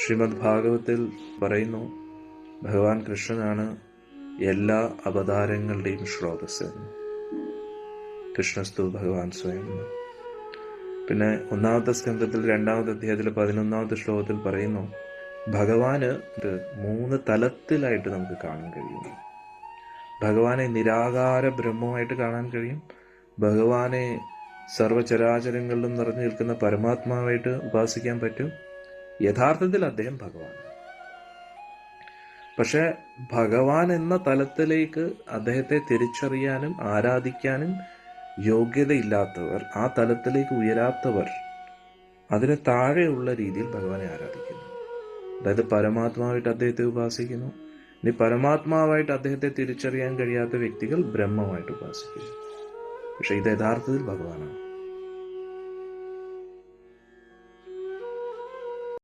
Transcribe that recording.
ശ്രീമദ് ഭാഗവത്തിൽ പറയുന്നു, ഭഗവാൻ കൃഷ്ണനാണ് എല്ലാ അവതാരങ്ങളുടെയും സ്രോതസ്. കൃഷ്ണസ്തു ഭഗവാൻ സ്വയം. പിന്നെ 1-ാമത്തെ സ്കന്ധത്തിൽ 2-ാമത്തെ അധ്യായത്തിൽ 11-ാമത്തെ ശ്ലോകത്തിൽ പറയുന്നു, ഭഗവാന് 3 തലത്തിലായിട്ട് നമുക്ക് കാണാൻ കഴിയും. ഭഗവാനെ നിരാകാര ബ്രഹ്മമായിട്ട് കാണാൻ കഴിയും, ഭഗവാനെ സർവചരാചരങ്ങളിലും നിറഞ്ഞു നിൽക്കുന്ന പരമാത്മാവായിട്ട് ഉപാസിക്കാൻ പറ്റും. യഥാർത്ഥത്തിൽ അദ്ദേഹം ഭഗവാനാണ്. പക്ഷെ ഭഗവാൻ എന്ന തലത്തിലേക്ക് അദ്ദേഹത്തെ തിരിച്ചറിയാനും ആരാധിക്കാനും യോഗ്യതയില്ലാത്തവർ, ആ തലത്തിലേക്ക് ഉയരാത്തവർ, അതിന് താഴെയുള്ള രീതിയിൽ ഭഗവാനെ ആരാധിക്കുന്നു. അതായത് പരമാത്മാവായിട്ട് അദ്ദേഹത്തെ ഉപാസിക്കുന്നു. ഇനി പരമാത്മാവായിട്ട് അദ്ദേഹത്തെ തിരിച്ചറിയാൻ കഴിയാത്ത വ്യക്തികൾ ബ്രഹ്മമായിട്ട് ഉപാസിക്കുന്നു. പക്ഷെ ഇത് യഥാർത്ഥത്തിൽ ഭഗവാനാണ്.